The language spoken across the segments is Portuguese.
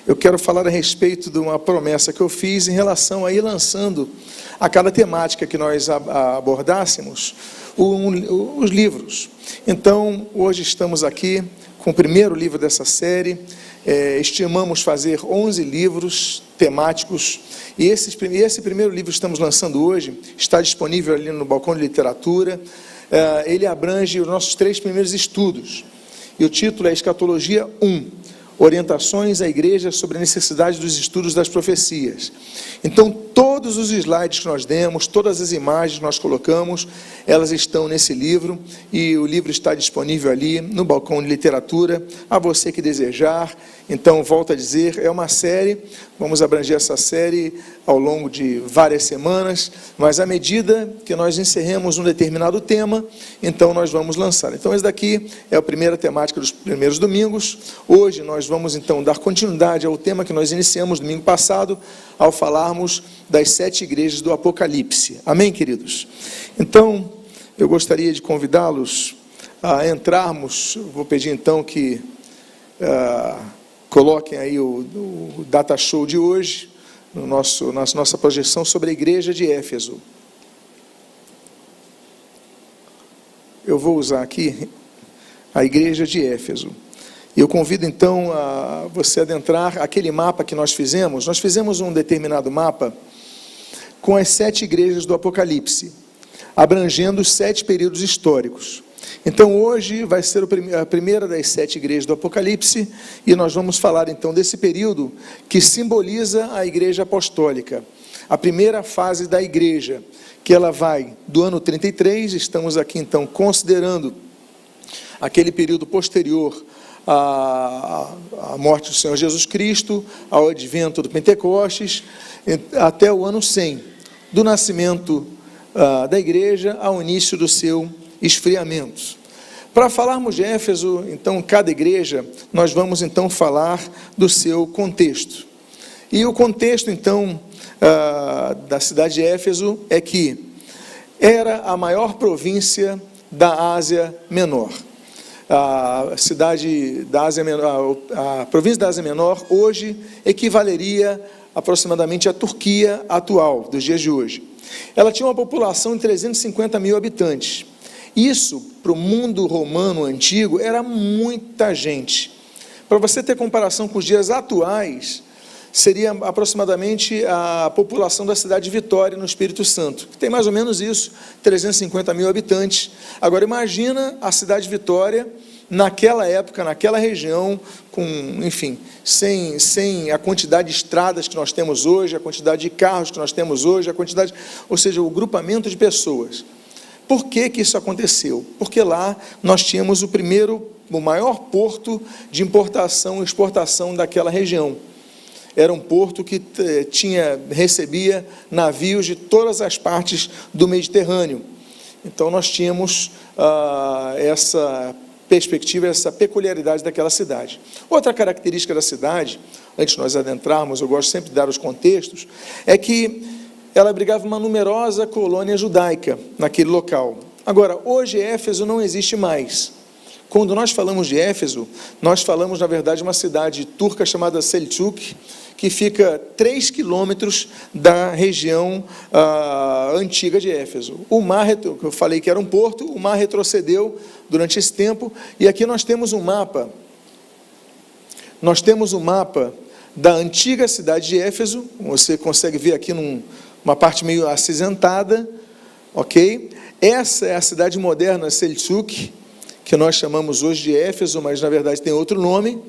eu quero falar a respeito de uma promessa que eu fiz em relação a ir lançando a cada temática que nós abordássemos, os livros. Então, hoje estamos aqui com o primeiro livro dessa série. Estimamos fazer 11 livros temáticos, e esse primeiro livro que estamos lançando hoje está disponível ali no balcão de literatura. Ele abrange os nossos 3 primeiros estudos, e o título é Escatologia 1, Orientações à Igreja sobre a necessidade dos estudos das profecias. Então, todos os slides que nós demos, todas as imagens que nós colocamos, elas estão nesse livro, e o livro está disponível ali no balcão de literatura, a você que desejar. Então, volto a dizer, é uma série, vamos abranger essa série ao longo de várias semanas, mas à medida que nós encerremos um determinado tema, então nós vamos lançar. Então, esse daqui é a primeira temática dos primeiros domingos. Hoje nós vamos então dar continuidade ao tema que nós iniciamos domingo passado, ao falarmos das 7 igrejas do Apocalipse. Amém, queridos? Então, eu gostaria de convidá-los a entrarmos. Vou pedir então que coloquem aí o data show de hoje, na nossa projeção sobre a igreja de Éfeso. Eu vou usar aqui a igreja de Éfeso. E eu convido então a você adentrar aquele mapa que nós fizemos. Nós fizemos um determinado mapa com as 7 igrejas do Apocalipse, abrangendo os 7 períodos históricos. Então hoje vai ser a primeira das 7 igrejas do Apocalipse, e nós vamos falar então desse período que simboliza a igreja apostólica, a primeira fase da igreja, que ela vai do ano 33, estamos aqui então considerando aquele período posterior à morte do Senhor Jesus Cristo, ao advento do Pentecostes, até o ano 100, do nascimento da igreja ao início do seu esfriamento. Para falarmos de Éfeso, então, cada igreja, nós vamos então falar do seu contexto. E o contexto, então, da cidade de Éfeso é que era a maior província da Ásia Menor. A cidade da Ásia Menor, a província da Ásia Menor, hoje equivaleria aproximadamente à Turquia atual, dos dias de hoje. Ela tinha uma população de 350 mil habitantes. Isso, para o mundo romano antigo, era muita gente. Para você ter comparação com os dias atuais, seria aproximadamente a população da cidade de Vitória, no Espírito Santo, que tem mais ou menos isso, 350 mil habitantes. Agora, imagina a cidade de Vitória, naquela época, naquela região, com, enfim, sem a quantidade de estradas que nós temos hoje, a quantidade de carros que nós temos hoje, ou seja, o grupamento de pessoas. Por que isso aconteceu? Porque lá nós tínhamos o maior porto de importação e exportação daquela região. Era um porto que recebia navios de todas as partes do Mediterrâneo. Então nós tínhamos essa perspectiva, essa peculiaridade daquela cidade. Outra característica da cidade, antes de nós adentrarmos, eu gosto sempre de dar os contextos, é que ela abrigava uma numerosa colônia judaica naquele local. Agora, hoje Éfeso não existe mais. Quando nós falamos de Éfeso, nós falamos, na verdade, de uma cidade turca chamada Selçuk, que fica 3 quilômetros da região antiga de Éfeso. O mar, eu falei que era um porto, o mar retrocedeu durante esse tempo, e aqui nós temos um mapa. Nós temos um mapa da antiga cidade de Éfeso, você consegue ver aqui uma parte meio acinzentada, ok? Essa é a cidade moderna, Selçuk, que nós chamamos hoje de Éfeso, mas na verdade tem outro nome.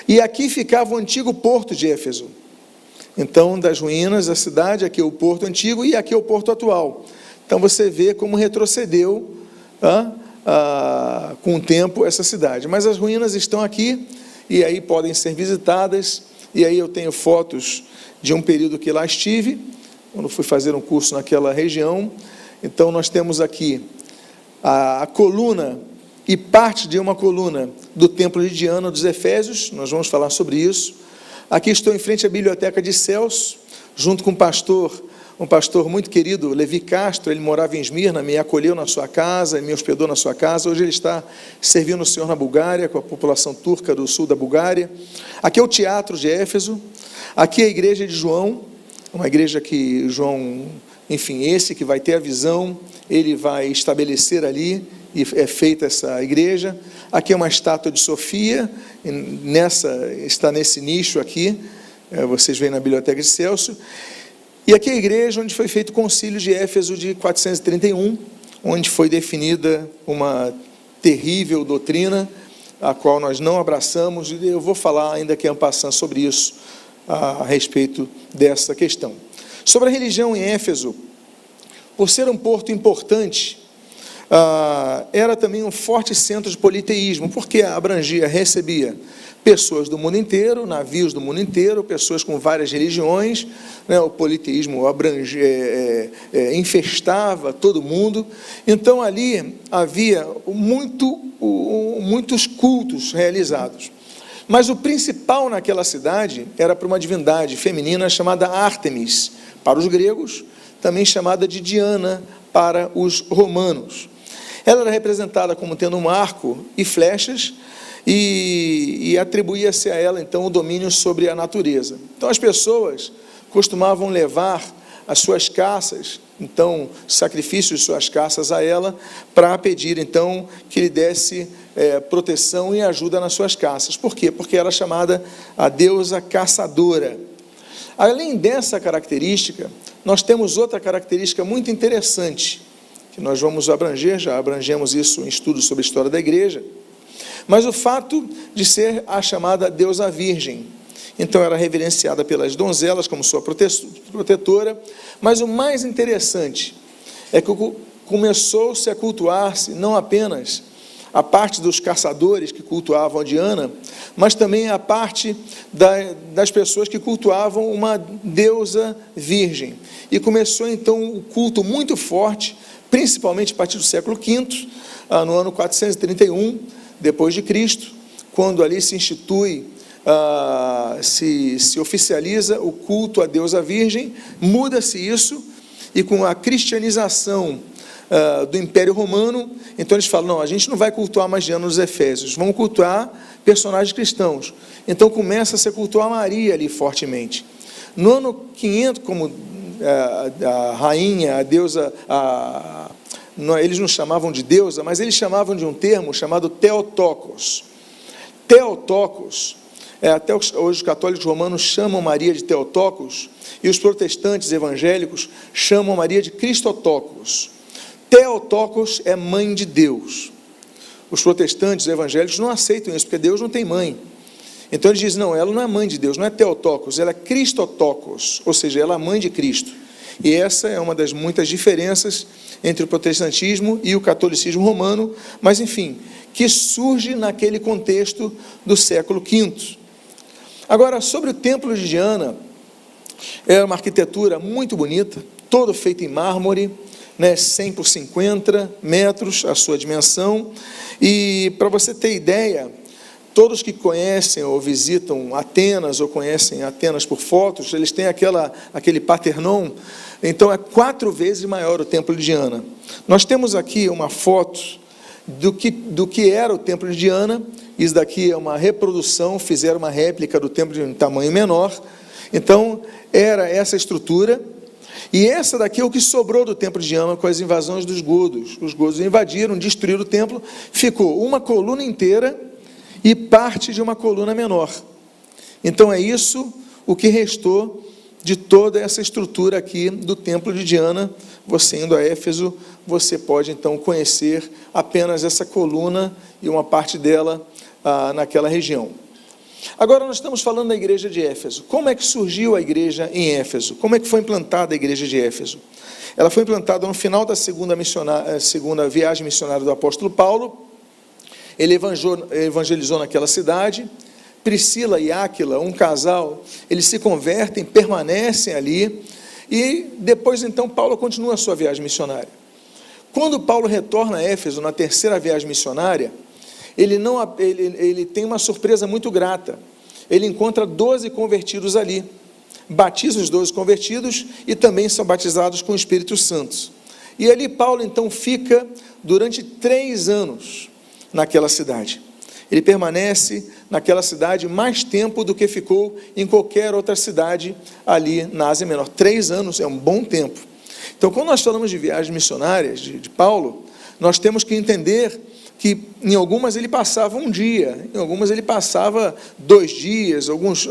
E aqui ficava o antigo porto de Éfeso. Então, das ruínas da cidade, aqui é o porto antigo e aqui é o porto atual. Então você vê como retrocedeu com o tempo essa cidade. Mas as ruínas estão aqui e aí podem ser visitadas. E aí eu tenho fotos de um período que lá estive, quando fui fazer um curso naquela região. Então nós temos aqui a coluna e parte de uma coluna do templo de Diana dos Efésios, nós vamos falar sobre isso. Aqui estou em frente à biblioteca de Celso, junto com o pastor um pastor muito querido, Levi Castro. Ele morava em Esmirna, me acolheu na sua casa, me hospedou na sua casa. Hoje ele está servindo o Senhor na Bulgária, com a população turca do sul da Bulgária. Aqui é o Teatro de Éfeso, aqui é a igreja de João, uma igreja que João, enfim, esse que vai ter a visão, ele vai estabelecer ali, e é feita essa igreja. Aqui é uma estátua de Sofia, está nesse nicho aqui, vocês veem na Biblioteca de Celso. E aqui é a igreja onde foi feito o concílio de Éfeso de 431, onde foi definida uma terrível doutrina, a qual nós não abraçamos, e eu vou falar ainda que en passant sobre isso, a respeito dessa questão. Sobre a religião em Éfeso, por ser um porto importante, era também um forte centro de politeísmo, porque recebia pessoas do mundo inteiro, navios do mundo inteiro, pessoas com várias religiões, né? O politeísmo infestava todo mundo. Então ali havia muitos cultos realizados. Mas o principal naquela cidade era para uma divindade feminina chamada Ártemis, para os gregos, também chamada de Diana para os romanos. Ela era representada como tendo um arco e flechas, e atribuía-se a ela, então, o domínio sobre a natureza. Então, as pessoas costumavam levar as suas caças, então, sacrifícios de suas caças a ela, para pedir, então, que lhe desse proteção e ajuda nas suas caças. Por quê? Porque era chamada a deusa caçadora. Além dessa característica, nós temos outra característica muito interessante, que nós vamos abranger, já abrangemos isso em estudos sobre a história da igreja, mas o fato de ser a chamada deusa virgem. Então era reverenciada pelas donzelas como sua protetora, mas o mais interessante é que começou-se a cultuar-se não apenas a parte dos caçadores que cultuavam a Diana, mas também a parte das pessoas que cultuavam uma deusa virgem. E começou então o culto muito forte, principalmente a partir do século V, no ano 431, depois de Cristo, quando ali se institui, se oficializa o culto à deusa virgem, muda-se isso, e com a cristianização do Império Romano, então eles falam, não, a gente não vai cultuar mais Diana nos Efésios, vamos cultuar personagens cristãos. Então começa-se a cultuar Maria ali fortemente. No ano 500, como a rainha, a deusa, eles não chamavam de deusa, mas eles chamavam de um termo chamado Theotokos. Theotokos, até hoje os católicos romanos chamam Maria de Theotokos, e os protestantes evangélicos chamam Maria de Christotokos. Theotokos é mãe de Deus. Os protestantes evangélicos não aceitam isso, porque Deus não tem mãe. Então eles dizem, não, ela não é mãe de Deus, não é Theotokos, ela é Christotokos, ou seja, ela é a mãe de Cristo. E essa é uma das muitas diferenças entre o protestantismo e o catolicismo romano, mas enfim, que surge naquele contexto do século V. Agora, sobre o templo de Diana, era uma arquitetura muito bonita, todo feito em mármore, 100 por 50 metros a sua dimensão, e para você ter ideia, todos que conhecem ou visitam Atenas, ou conhecem Atenas por fotos, eles têm aquele Parthenon, então é 4 vezes maior o templo de Diana. Nós temos aqui uma foto do que era o templo de Diana, isso daqui é uma reprodução, fizeram uma réplica do templo de um tamanho menor, então era essa estrutura, e essa daqui é o que sobrou do templo de Diana com as invasões dos godos. Os godos invadiram, destruíram o templo, ficou uma coluna inteira e parte de uma coluna menor. Então é isso o que restou de toda essa estrutura aqui do templo de Diana. Você indo a Éfeso, você pode então conhecer apenas essa coluna e uma parte dela naquela região. Agora nós estamos falando da igreja de Éfeso. Como é que surgiu a igreja em Éfeso? Como é que foi implantada a igreja de Éfeso? Ela foi implantada no final da segunda viagem missionária do apóstolo Paulo. Ele evangelizou naquela cidade. Priscila e Áquila, um casal, eles se convertem, permanecem ali, e depois então Paulo continua a sua viagem missionária. Quando Paulo retorna a Éfeso na terceira viagem missionária, ele tem uma surpresa muito grata. Ele encontra 12 convertidos ali. batiza os 12 convertidos e também são batizados com o Espírito Santo. E ali Paulo então fica durante 3 anos naquela cidade. Ele permanece naquela cidade mais tempo do que ficou em qualquer outra cidade ali na Ásia Menor. 3 anos é um bom tempo. Então, quando nós falamos de viagens missionárias de Paulo, nós temos que entender que em algumas ele passava um dia, em algumas ele passava 2 dias, alguns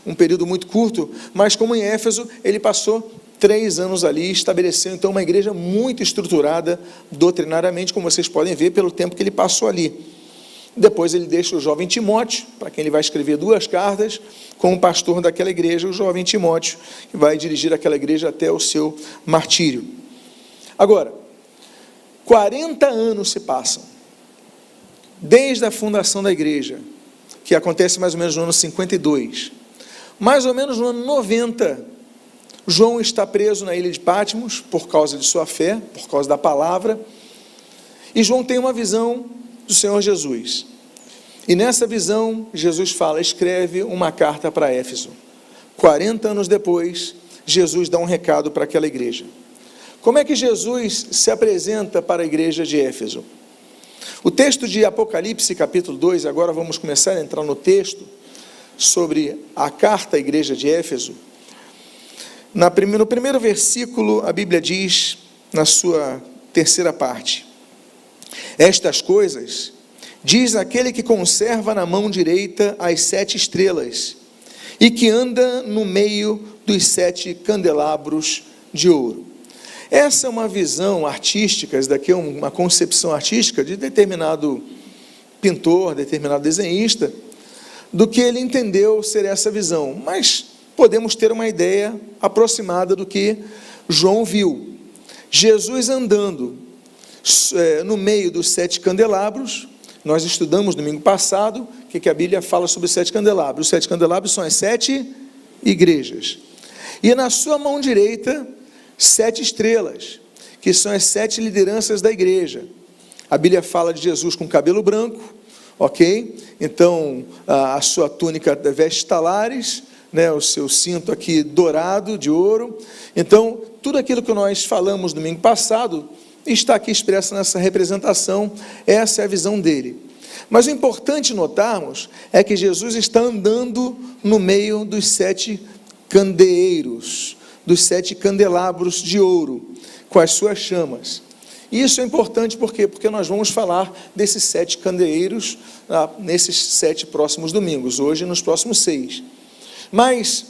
um período muito curto, mas como em Éfeso, ele passou 3 anos ali, estabeleceu então uma igreja muito estruturada doutrinariamente, como vocês podem ver pelo tempo que ele passou ali. Depois ele deixa o jovem Timóteo, para quem ele vai escrever 2 cartas, como pastor daquela igreja, o jovem Timóteo, que vai dirigir aquela igreja até o seu martírio. Agora, 40 anos se passam, desde a fundação da igreja, que acontece mais ou menos no ano 52. Mais ou menos no ano 90, João está preso na ilha de Patmos, por causa de sua fé, por causa da palavra, e João tem uma visão do Senhor Jesus. E nessa visão, Jesus fala, escreve uma carta para Éfeso. 40 anos depois, Jesus dá um recado para aquela igreja. Como é que Jesus se apresenta para a igreja de Éfeso? O texto de Apocalipse, capítulo 2, agora vamos começar a entrar no texto sobre a carta à igreja de Éfeso. No primeiro versículo, a Bíblia diz, na sua terceira parte, estas coisas diz aquele que conserva na mão direita as 7 estrelas e que anda no meio dos 7 candelabros de ouro. Essa é uma visão artística, isso daqui é uma concepção artística de determinado pintor, determinado desenhista, do que ele entendeu ser essa visão, mas podemos ter uma ideia aproximada do que João viu. Jesus andando no meio dos 7 candelabros. Nós estudamos domingo passado o que a Bíblia fala sobre os 7 candelabros. Os 7 candelabros são as 7 igrejas. E na sua mão direita, 7 estrelas, que são as 7 lideranças da igreja. A Bíblia fala de Jesus com cabelo branco, ok? Então, a sua túnica veste talares, né, o seu cinto aqui dourado, de ouro. Então, tudo aquilo que nós falamos domingo passado está aqui expresso nessa representação, essa é a visão dele. Mas o importante notarmos é que Jesus está andando no meio dos 7 candeeiros, dos 7 candelabros de ouro, com as suas chamas. E isso é importante por quê? Porque nós vamos falar desses 7 candeeiros nesses 7 próximos domingos, hoje e nos próximos 6. Mas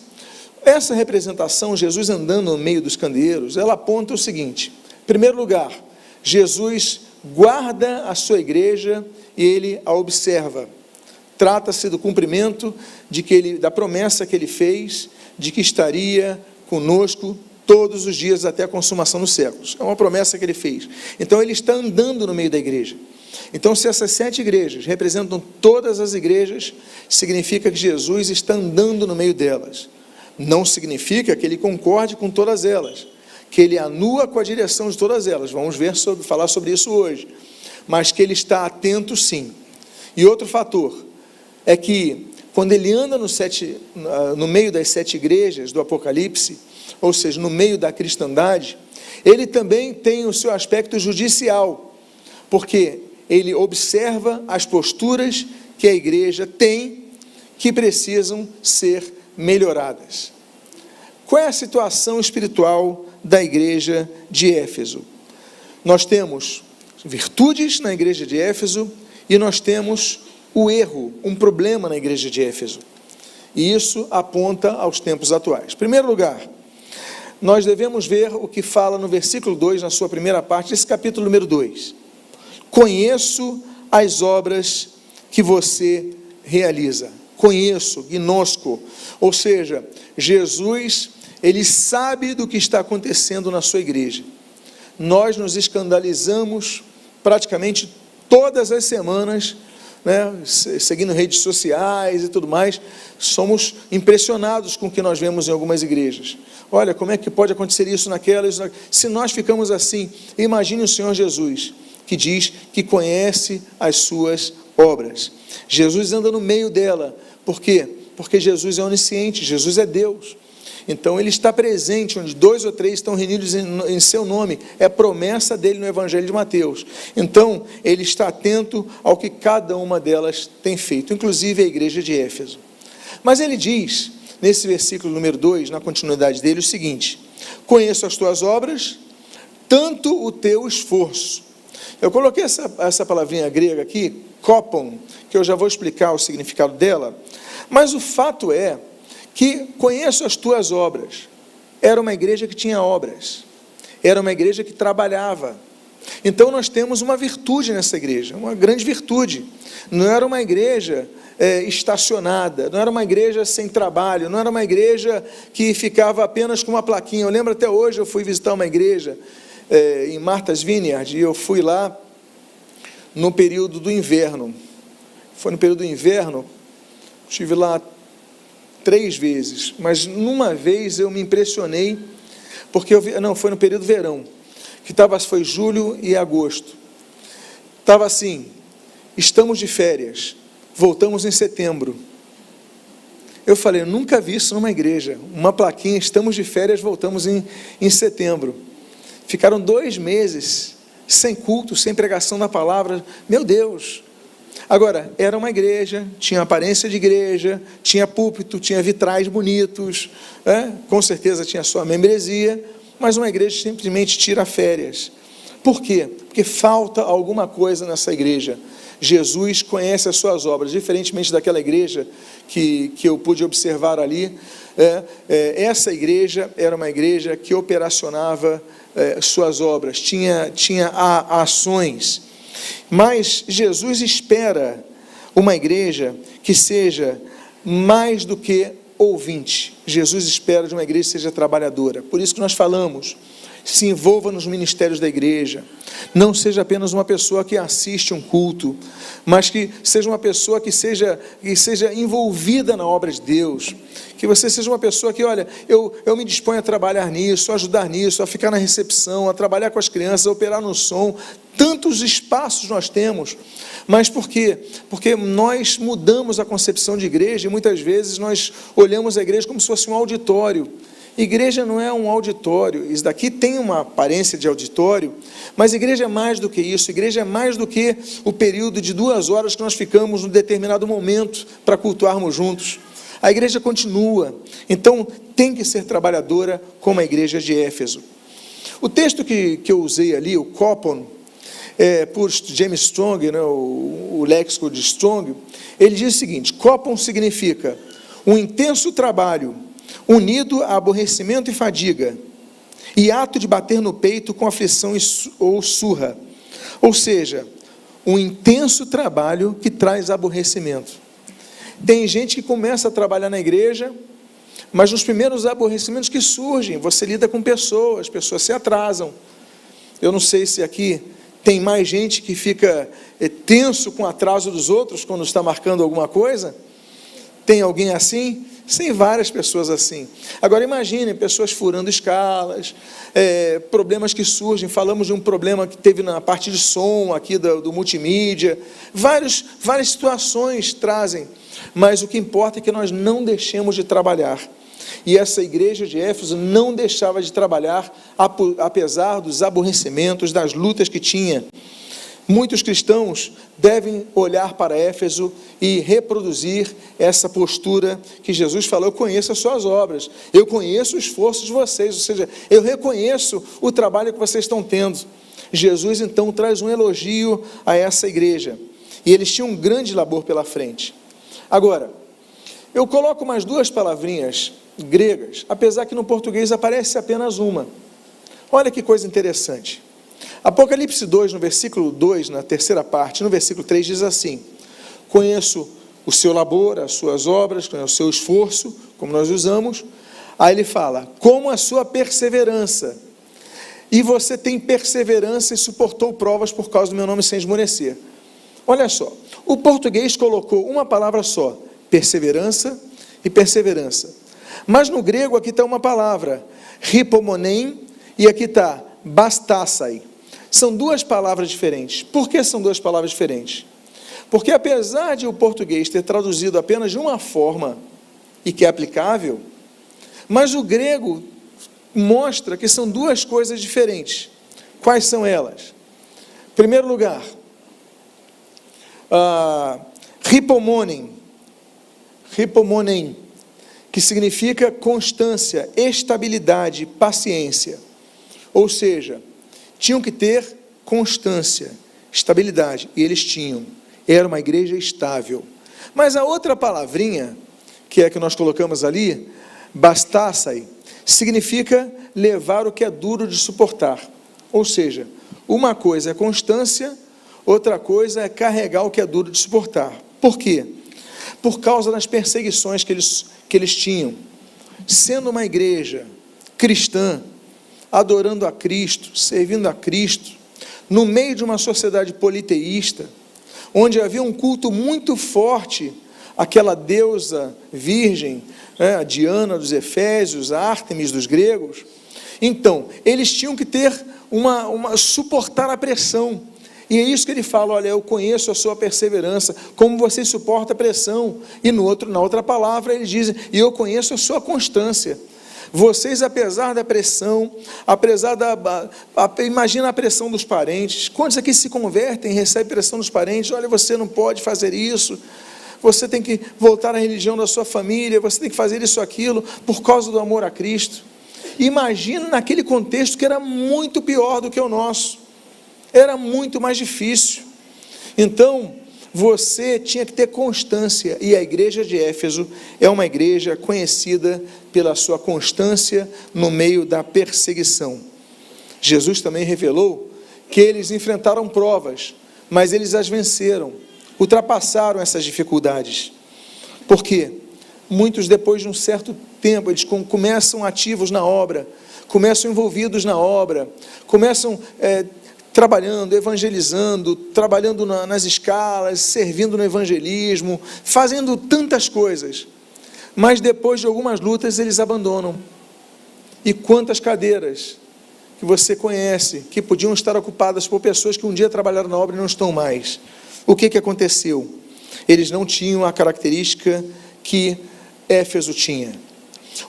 essa representação, Jesus andando no meio dos candeeiros, ela aponta o seguinte: em primeiro lugar, Jesus guarda a sua igreja e ele a observa. Trata-se do cumprimento da promessa que ele fez, de que estaria conosco todos os dias até a consumação dos séculos. É uma promessa que ele fez. Então ele está andando no meio da igreja. Então, se essas 7 igrejas representam todas as igrejas, significa que Jesus está andando no meio delas. Não significa que ele concorde com todas elas, que ele anua com a direção de todas elas. Vamos falar sobre isso hoje. Mas que ele está atento, sim. E outro fator é que quando ele anda no meio das 7 igrejas do Apocalipse, ou seja, no meio da cristandade, ele também tem o seu aspecto judicial, porque ele observa as posturas que a igreja tem, que precisam ser melhoradas. Qual é a situação espiritual da igreja de Éfeso? Nós temos virtudes na igreja de Éfeso e nós temos o erro, um problema na igreja de Éfeso. E isso aponta aos tempos atuais. Em primeiro lugar, nós devemos ver o que fala no versículo 2, na sua primeira parte, desse capítulo número 2. Conheço as obras que você realiza. Conheço, gnosco. Ou seja, Jesus, ele sabe do que está acontecendo na sua igreja. Nós nos escandalizamos praticamente todas as semanas, né, seguindo redes sociais e tudo mais, somos impressionados com o que nós vemos em algumas igrejas. Olha, como é que pode acontecer isso naquela, isso naquela. Se nós ficamos assim, imagine o Senhor Jesus, que diz que conhece as suas obras. Jesus anda no meio dela. Por quê? Porque Jesus é onisciente, Jesus é Deus. Então ele está presente onde 2 ou 3 estão reunidos em seu nome, é promessa dele no Evangelho de Mateus. Então ele está atento ao que cada uma delas tem feito, inclusive a igreja de Éfeso. Mas ele diz, nesse versículo número 2, na continuidade dele, o seguinte: conheço as tuas obras, tanto o teu esforço. Eu coloquei essa palavrinha grega aqui, kopon, que eu já vou explicar o significado dela, mas o fato é que conheço as tuas obras. Era uma igreja que tinha obras, era uma igreja que trabalhava. Então nós temos uma virtude nessa igreja, uma grande virtude. Não era uma igreja estacionada, não era uma igreja sem trabalho, não era uma igreja que ficava apenas com uma plaquinha. Eu lembro até hoje, eu fui visitar uma igreja em Martha's Vineyard, e eu fui lá no período do inverno. Foi no período do inverno, estive lá 3 vezes, mas numa vez eu me impressionei, porque foi no período verão, que foi julho e agosto. Estava assim: estamos de férias, voltamos em setembro. Eu falei, eu nunca vi isso numa igreja, uma plaquinha, estamos de férias, voltamos em setembro. Ficaram 2 meses sem culto, sem pregação da palavra. Meu Deus! Agora, era uma igreja, tinha aparência de igreja, tinha púlpito, tinha vitrais bonitos, com certeza tinha sua membresia, mas uma igreja simplesmente tira férias. Por quê? Porque falta alguma coisa nessa igreja. Jesus conhece as suas obras, diferentemente daquela igreja que eu pude observar ali. Essa igreja era uma igreja que operacionava suas obras, tinha ações. Mas Jesus espera uma igreja que seja mais do que ouvinte. Jesus espera de uma igreja que seja trabalhadora. Por isso que nós falamos, se envolva nos ministérios da igreja. Não seja apenas uma pessoa que assiste um culto, mas que seja uma pessoa que seja envolvida na obra de Deus. Que você seja uma pessoa que, olha, eu me disponho a trabalhar nisso, a ajudar nisso, a ficar na recepção, a trabalhar com as crianças, a operar no som. Tantos espaços nós temos, mas por quê? Porque nós mudamos a concepção de igreja e muitas vezes nós olhamos a igreja como se fosse um auditório. Igreja não é um auditório, isso daqui tem uma aparência de auditório, mas igreja é mais do que isso. Igreja é mais do que o período de 2 horas que nós ficamos num determinado momento para cultuarmos juntos. A igreja continua, então tem que ser trabalhadora como a igreja de Éfeso. O texto que eu usei ali, o kopon, por James Strong, o léxico de Strong, ele diz o seguinte: kopon significa um intenso trabalho unido a aborrecimento e fadiga, e ato de bater no peito com aflição ou surra. Ou seja, um intenso trabalho que traz aborrecimento. Tem gente que começa a trabalhar na igreja, mas nos primeiros aborrecimentos que surgem, você lida com pessoas se atrasam. Eu não sei se aqui tem mais gente que fica tenso com o atraso dos outros quando está marcando alguma coisa. Tem alguém assim? Tem várias pessoas assim. Agora imagine pessoas furando escalas, problemas que surgem. Falamos de um problema que teve na parte de som aqui do multimídia. Várias situações trazem, mas o que importa é que nós não deixemos de trabalhar. E essa igreja de Éfeso não deixava de trabalhar, apesar dos aborrecimentos, das lutas que tinha. Muitos cristãos devem olhar para Éfeso e reproduzir essa postura que Jesus falou: eu conheço as suas obras, eu conheço o esforço de vocês, ou seja, eu reconheço o trabalho que vocês estão tendo. Jesus então traz um elogio a essa igreja, e eles tinham um grande labor pela frente. Agora, eu coloco mais 2 palavrinhas gregas, apesar que no português aparece apenas uma. Olha que coisa interessante. Apocalipse 2, no versículo 2, na terceira parte, no versículo 3, diz assim: conheço o seu labor, as suas obras, conheço o seu esforço, como nós usamos. Aí ele fala, como a sua perseverança. E você tem perseverança e suportou provas por causa do meu nome sem esmorecer. Olha só, o português colocou uma palavra só, perseverança e perseverança. Mas no grego aqui está uma palavra, hipomonem, e aqui está bastassai. São 2 palavras diferentes. Por que são 2 palavras diferentes? Porque apesar de o português ter traduzido apenas de uma forma, e que é aplicável, Mas o grego mostra que são duas coisas diferentes. Quais são elas? Em primeiro lugar, hipomonem, que significa constância, estabilidade, paciência. Ou seja, tinham que ter constância, estabilidade, e eles tinham. Era uma igreja estável. Mas a outra palavrinha, que é a que nós colocamos ali, bastassai, significa levar o que é duro de suportar. Ou seja, uma coisa é constância, outra coisa é carregar o que é duro de suportar. Por quê? Por causa das perseguições que eles tinham. Sendo uma igreja cristã, adorando a Cristo, servindo a Cristo, no meio de uma sociedade politeísta, onde havia um culto muito forte àquela deusa virgem, a Diana dos Efésios, a Ártemis dos gregos. Então, eles tinham que ter suportar a pressão. E é isso que ele fala: olha, eu conheço a sua perseverança, como você suporta a pressão. E na outra palavra ele diz: e eu conheço a sua constância. Vocês, apesar da pressão, imagina a pressão dos parentes. Quantos aqui se convertem e recebem pressão dos parentes? Olha, você não pode fazer isso, você tem que voltar à religião da sua família, você tem que fazer isso, aquilo, por causa do amor a Cristo. Imagina naquele contexto que era muito pior do que o nosso, era muito mais difícil. Então, você tinha que ter constância, e a igreja de Éfeso é uma igreja conhecida pela sua constância no meio da perseguição. Jesus também revelou que eles enfrentaram provas, mas eles as venceram, ultrapassaram essas dificuldades. Por quê? Muitos, depois de um certo tempo, eles começam ativos na obra, começam envolvidos na obra, começam trabalhando, evangelizando, trabalhando nas escalas, servindo no evangelismo, fazendo tantas coisas. Mas depois de algumas lutas, eles abandonam. E quantas cadeiras que você conhece, que podiam estar ocupadas por pessoas que um dia trabalharam na obra e não estão mais. O que aconteceu? Eles não tinham a característica que Éfeso tinha.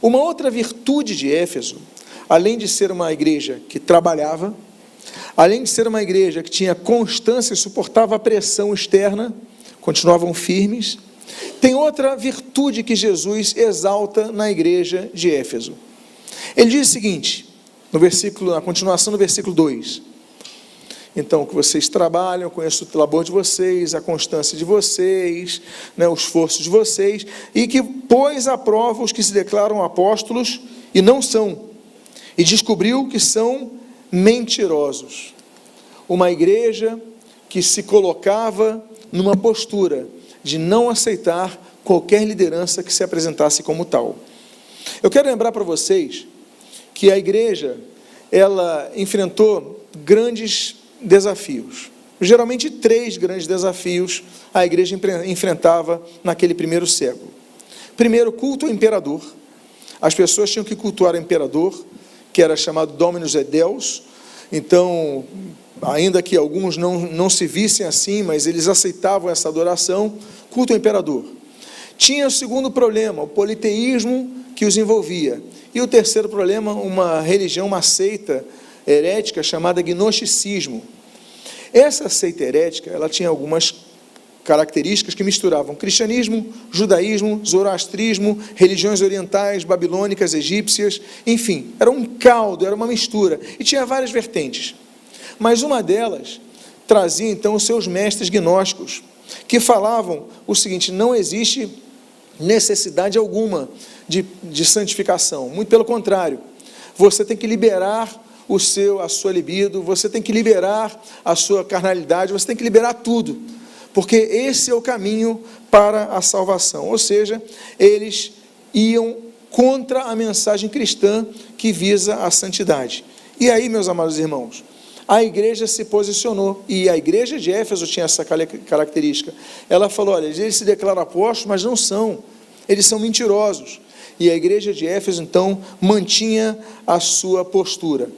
Uma outra virtude de Éfeso, além de ser uma igreja que trabalhava, além de ser uma igreja que tinha constância e suportava a pressão externa, continuavam firmes, tem outra virtude que Jesus exalta na igreja de Éfeso. Ele diz o seguinte, na continuação do versículo 2: então, que vocês trabalham, eu conheço o labor de vocês, a constância de vocês, o esforço de vocês, e que pôs à prova os que se declaram apóstolos e não são, e descobriu que são mentirosos. Uma igreja que se colocava numa postura de não aceitar qualquer liderança que se apresentasse como tal. Eu quero lembrar para vocês que a igreja, ela enfrentou grandes desafios. Geralmente 3 grandes desafios a igreja enfrentava naquele primeiro século. Primeiro, culto ao imperador. As pessoas tinham que cultuar o imperador, que era chamado Dominus et Deus. Então, ainda que alguns não se vissem assim, mas eles aceitavam essa adoração, culto ao imperador. Tinha o segundo problema, o politeísmo que os envolvia. E o terceiro problema, uma religião, uma seita herética chamada gnosticismo. Essa seita herética, ela tinha algumas características que misturavam cristianismo, judaísmo, zoroastrismo, religiões orientais, babilônicas, egípcias, enfim, era um caldo, era uma mistura, e tinha várias vertentes. Mas uma delas trazia então os seus mestres gnósticos, que falavam o seguinte: não existe necessidade alguma de santificação, muito pelo contrário, você tem que liberar a sua libido, você tem que liberar a sua carnalidade, você tem que liberar tudo, porque esse é o caminho para a salvação. Ou seja, eles iam contra a mensagem cristã que visa a santidade. E aí, meus amados irmãos, a igreja se posicionou, e a igreja de Éfeso tinha essa característica. Ela falou: olha, eles se declaram apóstolos, mas não são, eles são mentirosos. E a igreja de Éfeso, então, mantinha a sua postura.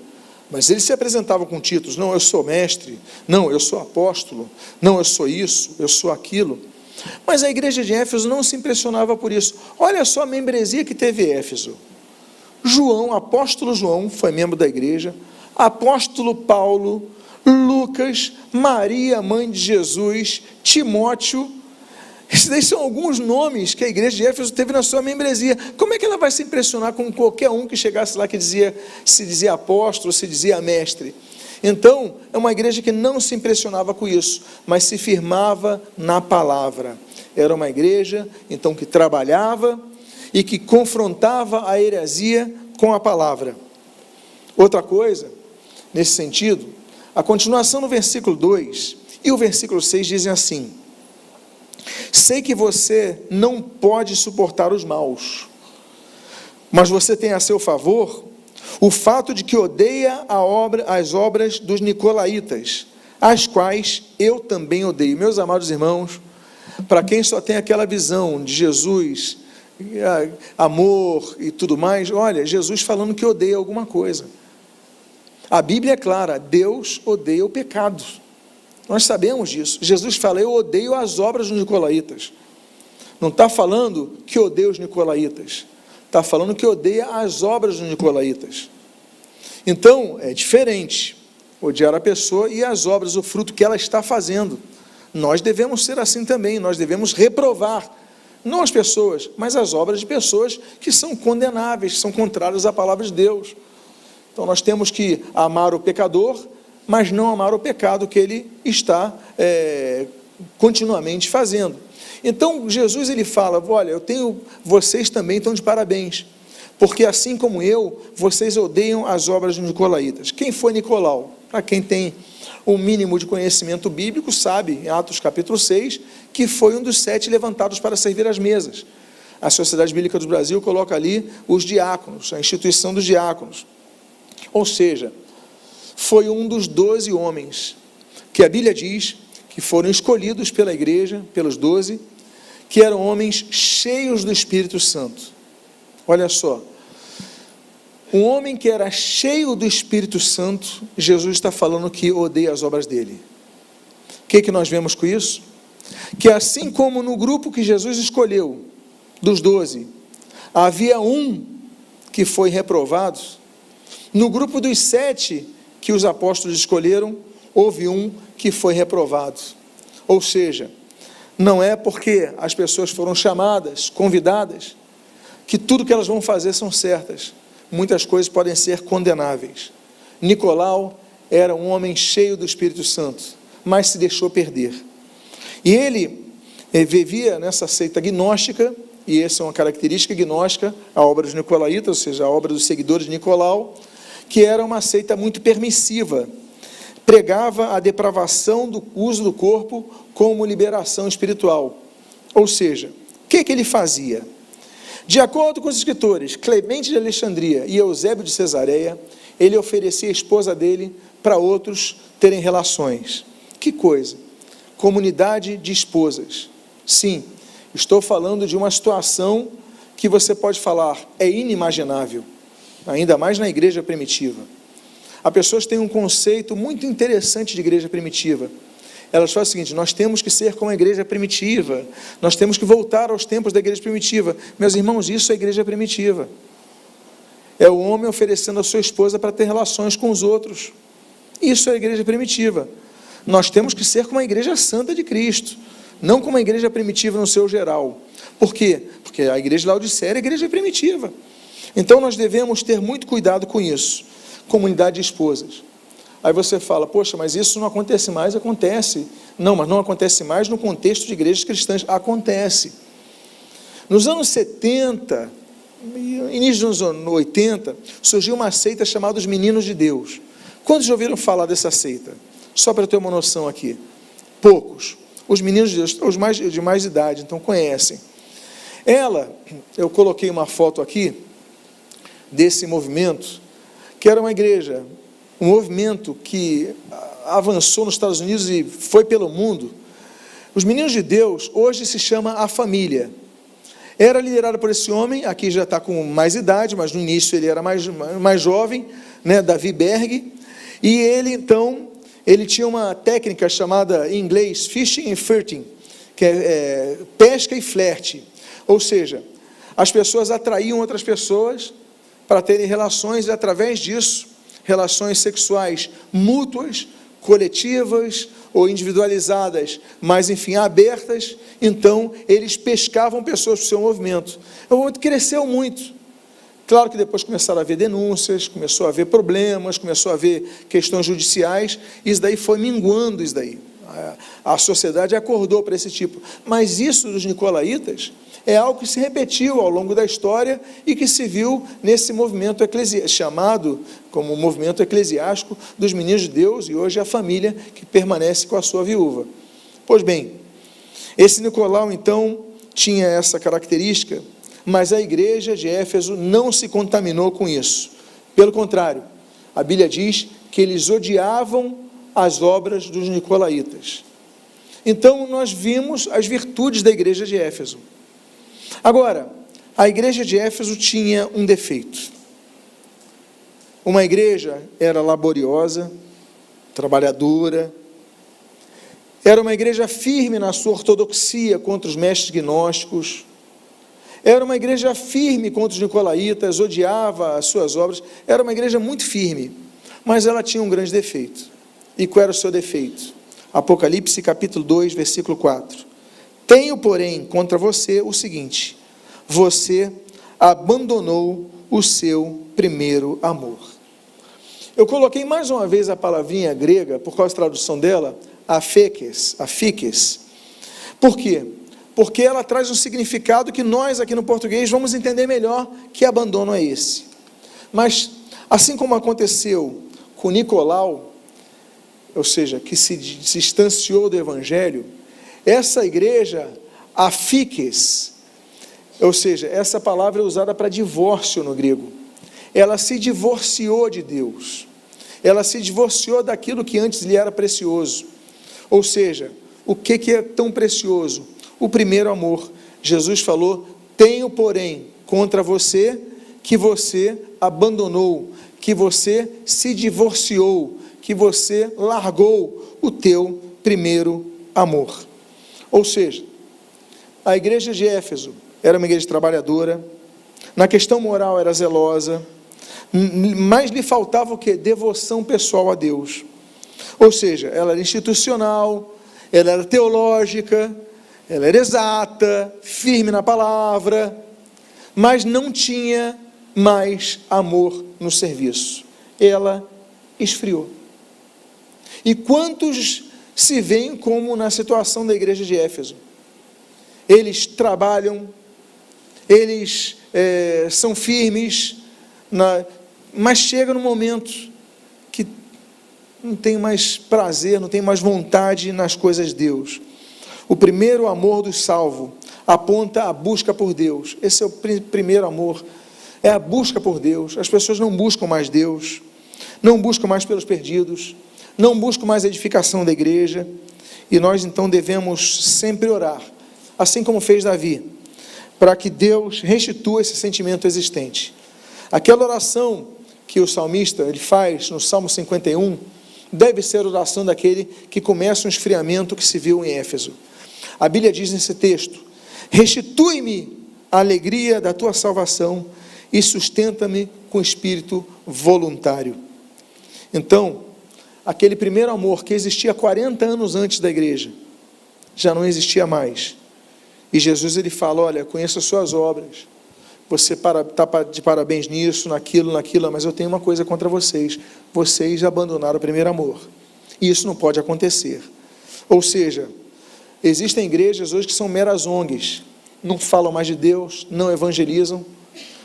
Mas eles se apresentavam com títulos: não, eu sou mestre, não, eu sou apóstolo, não, eu sou isso, eu sou aquilo. Mas a igreja de Éfeso não se impressionava por isso. Olha só a membresia que teve Éfeso. João, apóstolo João, foi membro da igreja, apóstolo Paulo, Lucas, Maria, mãe de Jesus, Timóteo. Esses daí são alguns nomes que a igreja de Éfeso teve na sua membresia. Como é que ela vai se impressionar com qualquer um que chegasse lá que se dizia apóstolo, se dizia mestre? Então, é uma igreja que não se impressionava com isso, mas se firmava na palavra. Era uma igreja, então, que trabalhava e que confrontava a heresia com a palavra. Outra coisa, nesse sentido, a continuação no versículo 2 e o versículo 6 dizem assim: sei que você não pode suportar os maus, mas você tem a seu favor o fato de que odeia as obras dos nicolaítas, as quais eu também odeio. Meus amados irmãos, para quem só tem aquela visão de Jesus, amor e tudo mais, olha, Jesus falando que odeia alguma coisa. A Bíblia é clara, Deus odeia o pecado. Nós sabemos disso. Jesus fala, eu odeio as obras dos nicolaítas. Não está falando que odeia os nicolaítas. Está falando que odeia as obras dos nicolaítas. Então, é diferente odiar a pessoa e as obras, o fruto que ela está fazendo. Nós devemos ser assim também, nós devemos reprovar, não as pessoas, mas as obras de pessoas que são condenáveis, que são contrárias à palavra de Deus. Então, nós temos que amar o pecador, mas não amar o pecado que ele está continuamente fazendo. Então, Jesus ele fala, olha, vocês também estão de parabéns, porque assim como eu, vocês odeiam as obras dos nicolaítas. Quem foi Nicolau? Para quem tem o mínimo de conhecimento bíblico, sabe, em Atos capítulo 6, que foi um dos 7 levantados para servir as mesas. A Sociedade Bíblica do Brasil coloca ali os diáconos, a instituição dos diáconos. Ou seja, foi um dos 12 homens, que a Bíblia diz que foram escolhidos pela igreja, pelos 12, que eram homens cheios do Espírito Santo. Olha só, um homem que era cheio do Espírito Santo, Jesus está falando que odeia as obras dele. O que nós vemos com isso? Que assim como no grupo que Jesus escolheu, dos 12, havia um que foi reprovado, no grupo dos 7 que os apóstolos escolheram, houve um que foi reprovado. Ou seja, não é porque as pessoas foram chamadas, convidadas, que tudo que elas vão fazer são certas. Muitas coisas podem ser condenáveis. Nicolau era um homem cheio do Espírito Santo, mas se deixou perder. E ele vivia nessa seita gnóstica, e essa é uma característica gnóstica, a obra dos nicolaítas, ou seja, a obra dos seguidores de Nicolau, que era uma seita muito permissiva, pregava a depravação do uso do corpo como liberação espiritual. Ou seja, o que ele fazia? De acordo com os escritores, Clemente de Alexandria e Eusébio de Cesareia, ele oferecia a esposa dele para outros terem relações. Que coisa! Comunidade de esposas. Sim, estou falando de uma situação que você pode falar, é inimaginável, ainda mais na igreja primitiva. As pessoas têm um conceito muito interessante de igreja primitiva. Elas falam o seguinte, nós temos que ser como a igreja primitiva, nós temos que voltar aos tempos da igreja primitiva. Meus irmãos, isso é a igreja primitiva. É o homem oferecendo a sua esposa para ter relações com os outros. Isso é a igreja primitiva. Nós temos que ser como a igreja santa de Cristo, não como a igreja primitiva no seu geral. Por quê? Porque a igreja de Laodiceia era a igreja primitiva. Então nós devemos ter muito cuidado com isso. Comunidade de esposas. Aí você fala, poxa, mas isso não acontece mais, acontece. Não, mas não acontece mais no contexto de igrejas cristãs, acontece. Nos anos 70, início dos anos 80, surgiu uma seita chamada os Meninos de Deus. Quantos já ouviram falar dessa seita? Só para ter uma noção aqui. Poucos. Os Meninos de Deus, os de mais idade, então conhecem. Eu coloquei uma foto aqui, desse movimento, que era uma igreja, um movimento que avançou nos Estados Unidos e foi pelo mundo. Os Meninos de Deus, hoje se chama A Família. Era liderado por esse homem, aqui já está com mais idade, mas no início ele era mais jovem, né, Davi Berg, e ele tinha uma técnica chamada, em inglês, fishing and flirting, que é pesca e flerte. Ou seja, as pessoas atraíam outras pessoas para terem relações e, através disso, relações sexuais mútuas, coletivas ou individualizadas, mas, enfim, abertas. Então, eles pescavam pessoas para o seu movimento. O movimento cresceu muito. Claro que depois começaram a haver denúncias, começou a haver problemas, começou a haver questões judiciais, e isso daí foi minguando isso daí. A sociedade acordou para esse tipo. Mas isso dos nicolaítas é algo que se repetiu ao longo da história e que se viu nesse movimento chamado como movimento eclesiástico dos meninos de Deus, e hoje a família que permanece com a sua viúva. Pois bem, esse Nicolau, então, tinha essa característica, mas a igreja de Éfeso não se contaminou com isso. Pelo contrário, a Bíblia diz que eles odiavam as obras dos nicolaítas. Então, nós vimos as virtudes da igreja de Éfeso. Agora, a igreja de Éfeso tinha um defeito. Uma igreja era laboriosa, trabalhadora, era uma igreja firme na sua ortodoxia contra os mestres gnósticos, era uma igreja firme contra os nicolaítas, odiava as suas obras, era uma igreja muito firme, mas ela tinha um grande defeito. E qual era o seu defeito? Apocalipse capítulo 2, versículo 4. Tenho, porém, contra você o seguinte: você abandonou o seu primeiro amor. Eu coloquei mais uma vez a palavrinha grega, por causa da tradução dela, afikes. Por quê? Porque ela traz um significado que nós aqui no português vamos entender melhor. Que abandono é esse? Mas, assim como aconteceu com Nicolau, ou seja, que se distanciou do evangelho, essa igreja, afikes, ou seja, essa palavra é usada para divórcio no grego. Ela se divorciou de Deus. Ela se divorciou daquilo que antes lhe era precioso. Ou seja, o que é tão precioso? O primeiro amor. Jesus falou: tenho, porém, contra você que você abandonou, que você se divorciou, que você largou o teu primeiro amor. Ou seja, a igreja de Éfeso era uma igreja trabalhadora, na questão moral era zelosa, mas lhe faltava o quê? Devoção pessoal a Deus. Ou seja, ela era institucional, ela era teológica, ela era exata, firme na palavra, mas não tinha mais amor no serviço. Ela esfriou. E quantos se veem como na situação da igreja de Éfeso? Eles trabalham, eles são firmes, mas chega no momento que não tem mais prazer, não tem mais vontade nas coisas de Deus. O primeiro amor do salvo aponta a busca por Deus. Esse é o primeiro amor, é a busca por Deus. As pessoas não buscam mais Deus, não buscam mais pelos perdidos, não buscam mais a edificação da igreja, e nós então devemos sempre orar, assim como fez Davi, para que Deus restitua esse sentimento existente. Aquela oração que o salmista ele faz no Salmo 51, deve ser a oração daquele que começa um esfriamento que se viu em Éfeso. A Bíblia diz nesse texto: restitui-me a alegria da tua salvação e sustenta-me com espírito voluntário. Então, aquele primeiro amor que existia 40 anos antes da igreja, já não existia mais. E Jesus ele fala: olha, conheço as suas obras, você está de parabéns nisso, naquilo, mas eu tenho uma coisa contra vocês: vocês abandonaram o primeiro amor, e isso não pode acontecer. Ou seja, existem igrejas hoje que são meras ONGs, não falam mais de Deus, não evangelizam.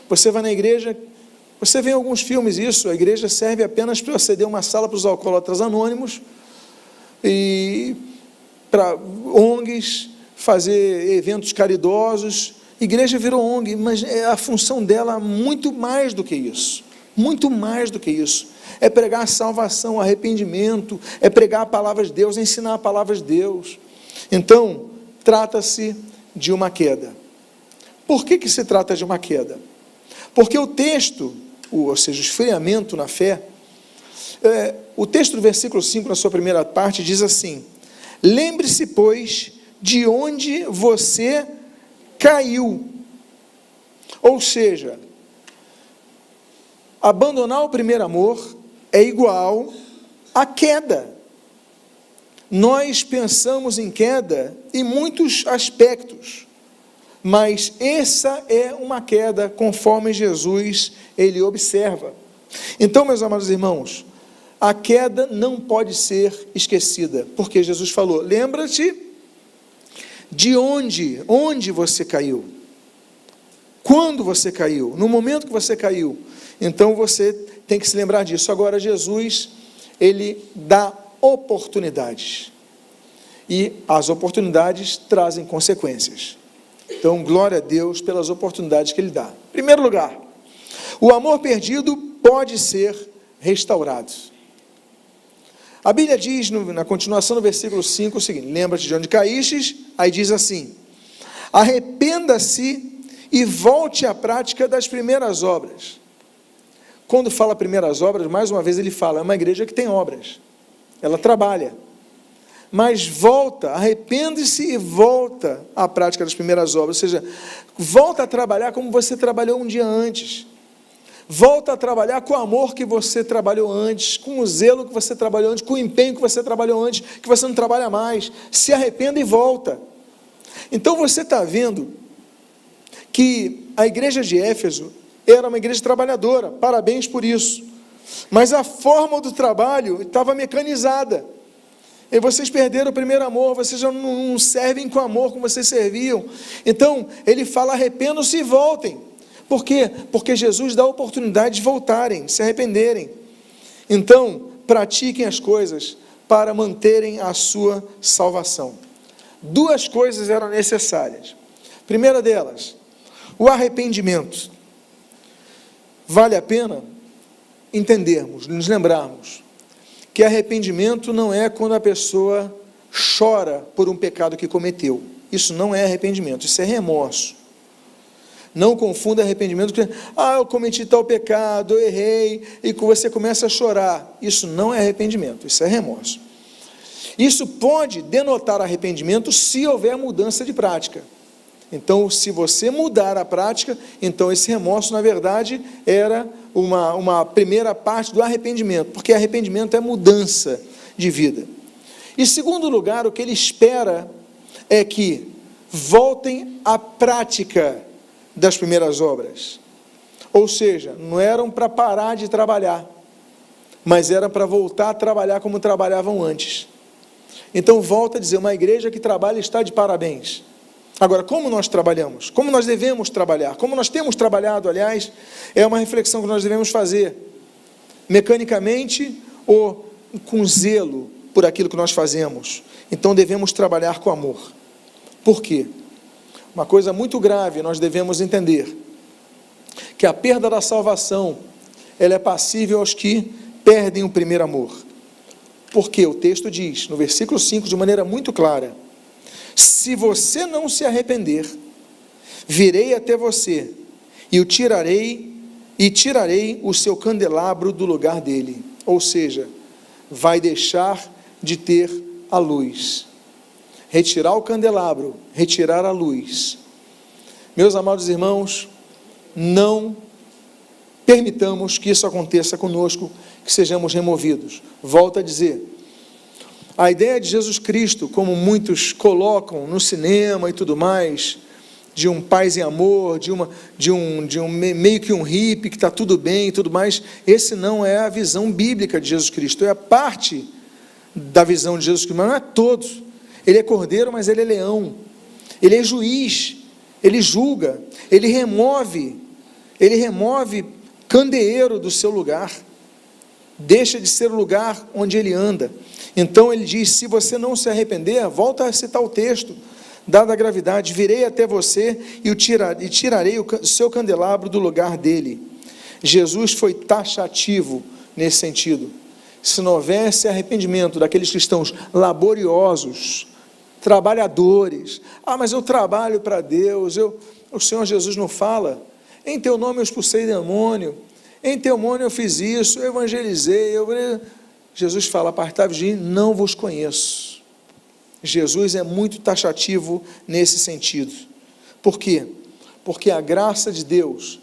Você vai na igreja, você vê em alguns filmes isso, a igreja serve apenas para ceder uma sala para os alcoólatras anônimos, e para ONGs, fazer eventos caridosos. Igreja virou ONG, mas a função dela é muito mais do que isso, muito mais do que isso. É pregar a salvação, arrependimento, é pregar a palavra de Deus, ensinar a palavra de Deus. Então, trata-se de uma queda. Por que se trata de uma queda? Porque o texto, ou seja, o esfriamento na fé, o texto do versículo 5, na sua primeira parte, diz assim: lembre-se, pois, de onde você caiu. Ou seja, abandonar o primeiro amor é igual a queda. Nós pensamos em queda em muitos aspectos, mas essa é uma queda conforme Jesus, ele observa. Então, meus amados irmãos, a queda não pode ser esquecida, porque Jesus falou, lembra-te de onde você caiu, quando você caiu, no momento que você caiu. Então você tem que se lembrar disso. Agora Jesus, ele dá oportunidades, e as oportunidades trazem consequências. Então glória a Deus pelas oportunidades que ele dá. Em primeiro lugar, o amor perdido pode ser restaurado. A Bíblia diz, na continuação do versículo 5, o seguinte, lembra-te de onde caístes, aí diz assim, arrependa-se e volte à prática das primeiras obras. Quando fala primeiras obras, mais uma vez ele fala, é uma igreja que tem obras, ela trabalha, mas volta, arrepende-se e volta à prática das primeiras obras, ou seja, volta a trabalhar como você trabalhou um dia antes, volta a trabalhar com o amor que você trabalhou antes, com o zelo que você trabalhou antes, com o empenho que você trabalhou antes, que você não trabalha mais, se arrependa e volta. Então você está vendo que a igreja de Éfeso era uma igreja trabalhadora, parabéns por isso, mas a forma do trabalho estava mecanizada, e vocês perderam o primeiro amor, vocês já não servem com amor como vocês serviam. Então ele fala, arrependam-se e voltem. Por quê? Porque Jesus dá a oportunidade de voltarem, de se arrependerem. Então pratiquem as coisas para manterem a sua salvação. Duas coisas eram necessárias. Primeira delas, o arrependimento. Vale a pena entendermos, nos lembrarmos, que arrependimento não é quando a pessoa chora por um pecado que cometeu. Isso não é arrependimento, isso é remorso. Não confunda arrependimento com, eu cometi tal pecado, eu errei, e você começa a chorar. Isso não é arrependimento, isso é remorso. Isso pode denotar arrependimento se houver mudança de prática. Então, se você mudar a prática, então esse remorso, na verdade, era uma primeira parte do arrependimento, porque arrependimento é mudança de vida. E, segundo lugar, o que ele espera é que voltem à prática das primeiras obras. Ou seja, não eram para parar de trabalhar, mas era para voltar a trabalhar como trabalhavam antes. Então, volta a dizer, uma igreja que trabalha está de parabéns. Agora, como nós trabalhamos? Como nós devemos trabalhar? Como nós temos trabalhado, aliás, é uma reflexão que nós devemos fazer. Mecanicamente ou com zelo por aquilo que nós fazemos. Então, devemos trabalhar com amor. Por quê? Uma coisa muito grave, nós devemos entender que a perda da salvação, ela é passível aos que perdem o primeiro amor. Porque o texto diz, no versículo 5, de maneira muito clara, se você não se arrepender, virei até você e tirarei o seu candelabro do lugar dele. Ou seja, vai deixar de ter a luz. Retirar o candelabro, retirar a luz. Meus amados irmãos, não permitamos que isso aconteça conosco, que sejamos removidos. Volto a dizer, a ideia de Jesus Cristo, como muitos colocam no cinema e tudo mais, de um paz e amor, de um meio que um hippie, que está tudo bem e tudo mais, esse não é a visão bíblica de Jesus Cristo, é a parte da visão de Jesus Cristo, mas não é todo. Ele é cordeiro, mas ele é leão, ele é juiz, ele julga, ele remove candeeiro do seu lugar, deixa de ser o lugar onde ele anda. Então ele diz, se você não se arrepender, volta a citar o texto, dada a gravidade, virei até você e tirarei o seu candelabro do lugar dele. Jesus foi taxativo nesse sentido. Se não houvesse arrependimento daqueles cristãos laboriosos, trabalhadores, mas eu trabalho para Deus, o Senhor Jesus não fala, em teu nome eu expulsei demônio, em teu nome eu fiz isso, eu evangelizei, Jesus fala, apartai-vos de mim, não vos conheço. Jesus é muito taxativo nesse sentido. Por quê? Porque a graça de Deus,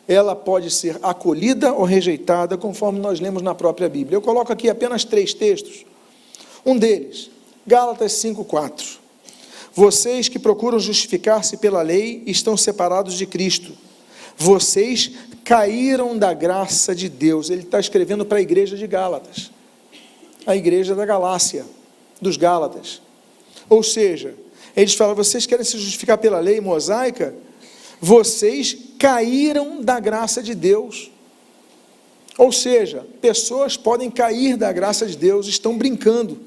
ela pode ser acolhida ou rejeitada, conforme nós lemos na própria Bíblia. Eu coloco aqui apenas 3 textos. Um deles, Gálatas 5:4. Vocês que procuram justificar-se pela lei estão separados de Cristo. Vocês caíram da graça de Deus. Ele está escrevendo para a igreja de Gálatas, a igreja da Galácia, dos Gálatas. Ou seja, eles falam, vocês querem se justificar pela lei mosaica? Vocês caíram da graça de Deus. Ou seja, pessoas podem cair da graça de Deus, estão brincando,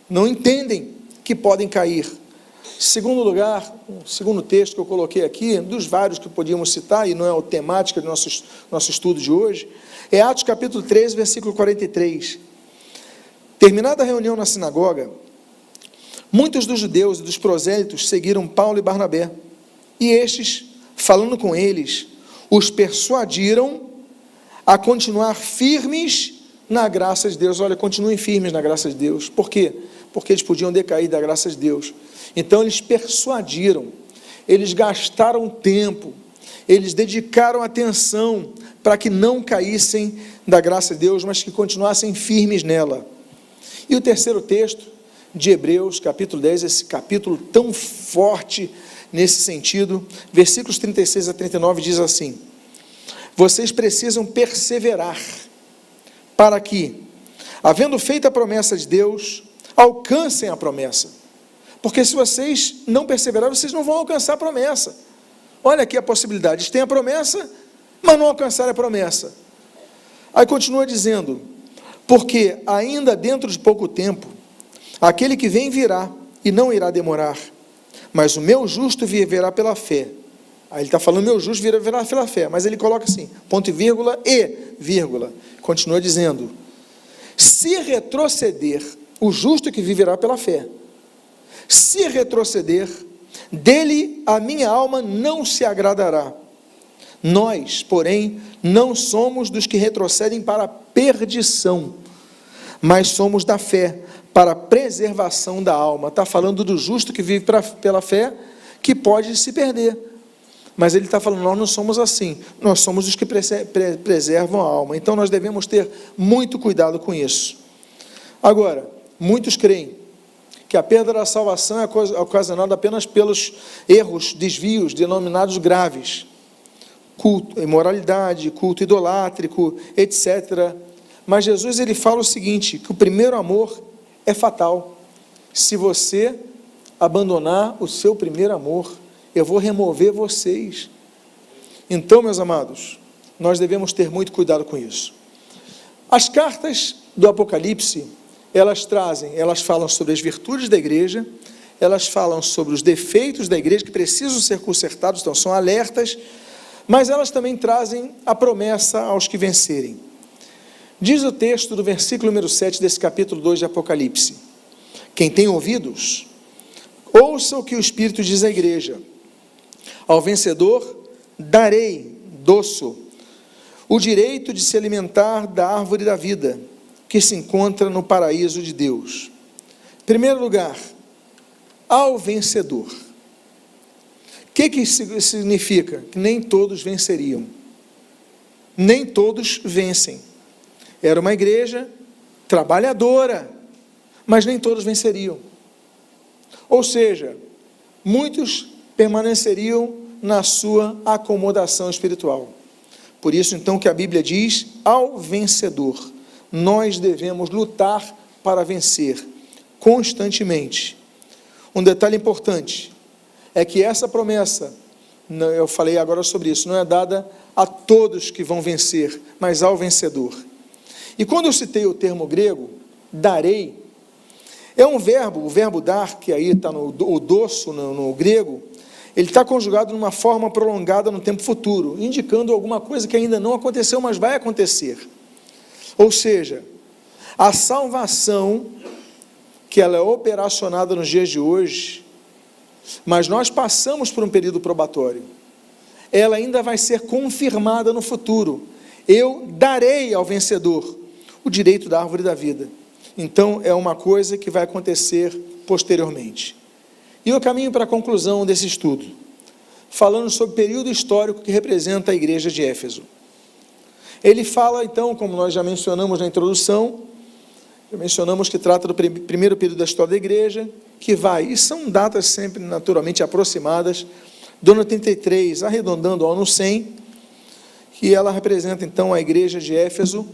não entendem que podem cair. Segundo lugar, o segundo texto que eu coloquei aqui, dos vários que podíamos citar, e não é a temática do nosso estudo de hoje, é Atos capítulo 13, versículo 43. Terminada a reunião na sinagoga, muitos dos judeus e dos prosélitos seguiram Paulo e Barnabé, e estes, falando com eles, os persuadiram a continuar firmes na graça de Deus. Olha, continuem firmes na graça de Deus. Por quê? Porque eles podiam decair da graça de Deus. Então eles persuadiram, eles gastaram tempo, eles dedicaram atenção para que não caíssem da graça de Deus, mas que continuassem firmes nela. E o terceiro texto de Hebreus, capítulo 10, esse capítulo tão forte nesse sentido, versículos 36 a 39 diz assim: vocês precisam perseverar para que, havendo feito a promessa de Deus, alcancem a promessa. Porque se vocês não perseverarem, vocês não vão alcançar a promessa. Olha aqui a possibilidade, eles têm a promessa, mas não alcançaram a promessa. Aí continua dizendo, porque ainda dentro de pouco tempo, aquele que vem virá, e não irá demorar, mas o meu justo viverá pela fé. Aí ele está falando, meu justo viverá pela fé, mas ele coloca assim, ponto e vírgula, continua dizendo, se retroceder, o justo que viverá pela fé, se retroceder, dele a minha alma não se agradará. Nós, porém, não somos dos que retrocedem para a perdição, mas somos da fé para a preservação da alma. Está falando do justo que vive pela fé, que pode se perder. Mas ele está falando, nós não somos assim, nós somos os que preservam a alma. Então nós devemos ter muito cuidado com isso. Agora, muitos creem que a perda da salvação é ocasionada apenas pelos erros, desvios denominados graves, culto, imoralidade, culto idolátrico, etc. Mas Jesus ele fala o seguinte, que o primeiro amor é fatal. Se você abandonar o seu primeiro amor, eu vou remover vocês. Então, meus amados, nós devemos ter muito cuidado com isso. As cartas do Apocalipse, elas falam sobre as virtudes da igreja, elas falam sobre os defeitos da igreja que precisam ser consertados, então são alertas, mas elas também trazem a promessa aos que vencerem. Diz o texto do versículo número 7 desse capítulo 2 de Apocalipse, quem tem ouvidos, ouça o que o Espírito diz à igreja, ao vencedor darei, o direito de se alimentar da árvore da vida, que se encontra no paraíso de Deus. Em primeiro lugar, ao vencedor. O que isso significa? Que nem todos venceriam. Nem todos vencem. Era uma igreja trabalhadora, mas nem todos venceriam. Ou seja, muitos permaneceriam na sua acomodação espiritual. Por isso, então, que a Bíblia diz, ao vencedor. Nós devemos lutar para vencer, constantemente. Um detalhe importante, é que essa promessa, eu falei agora sobre isso, não é dada a todos que vão vencer, mas ao vencedor. E quando eu citei o termo grego, darei, é um verbo, o verbo dar, que aí está no dosso, no grego, ele está conjugado numa forma prolongada no tempo futuro, indicando alguma coisa que ainda não aconteceu, mas vai acontecer. Ou seja, a salvação, que ela é operacionada nos dias de hoje, mas nós passamos por um período probatório, ela ainda vai ser confirmada no futuro. Eu darei ao vencedor o direito da árvore da vida. Então, é uma coisa que vai acontecer posteriormente. E o caminho para a conclusão desse estudo. falando sobre o período histórico que representa a igreja de Éfeso. Ele fala, então, como nós já mencionamos na introdução, já mencionamos que trata do primeiro período da história da igreja, que vai, e são datas sempre naturalmente aproximadas, do ano 83, arredondando ao ano 100, que ela representa, então, a igreja de Éfeso,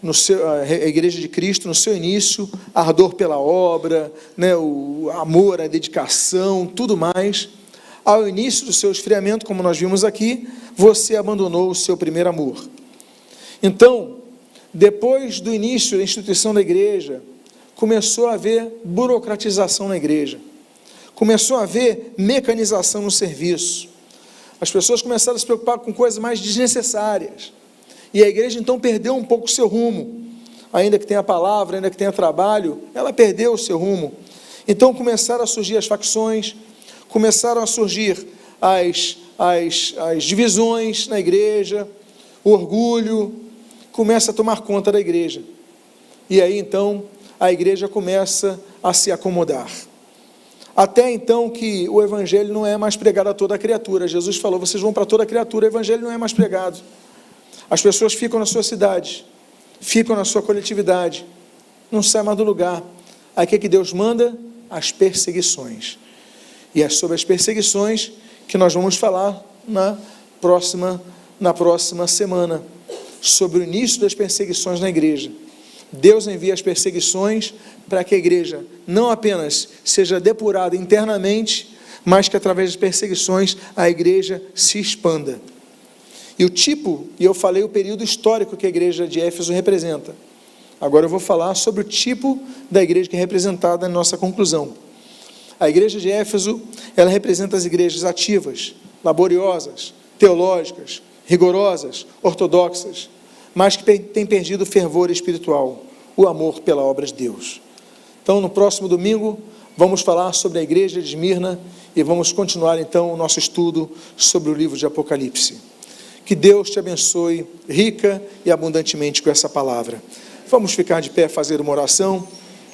a igreja de Cristo, no seu início, ardor pela obra, né, o amor, a dedicação, tudo mais. Ao início do seu esfriamento, como nós vimos aqui, você abandonou o seu primeiro amor. Então, depois do início da instituição da igreja, começou a haver burocratização na igreja, começou a haver mecanização no serviço, as pessoas começaram a se preocupar com coisas mais desnecessárias, e a igreja então perdeu um pouco o seu rumo, ainda que tenha palavra, ainda que tenha trabalho, ela perdeu o seu rumo. Então começaram a surgir as facções, começaram a surgir as divisões na igreja, o orgulho começa a tomar conta da igreja, e aí então a igreja começa a se acomodar, até então que o evangelho não é mais pregado a toda a criatura. Jesus falou, vocês vão para toda a criatura, o evangelho não é mais pregado, as pessoas ficam na sua cidade, ficam na sua coletividade, não saem mais do lugar. Aí o que Deus manda? As perseguições, e é sobre as perseguições que nós vamos falar na próxima semana, sobre o início das perseguições na igreja. Deus envia as perseguições para que a igreja não apenas seja depurada internamente, mas que através das perseguições a igreja se expanda. E eu falei o período histórico que a igreja de Éfeso representa. Agora eu vou falar sobre o tipo da igreja que é representada na nossa conclusão. A igreja de Éfeso, ela representa as igrejas ativas, laboriosas, teológicas, rigorosas, ortodoxas, mas que tem perdido o fervor espiritual, o amor pela obra de Deus. Então, no próximo domingo, vamos falar sobre a igreja de Esmirna e vamos continuar, então, o nosso estudo sobre o livro de Apocalipse. Que Deus te abençoe rica e abundantemente com essa palavra. Vamos ficar de pé, fazer uma oração.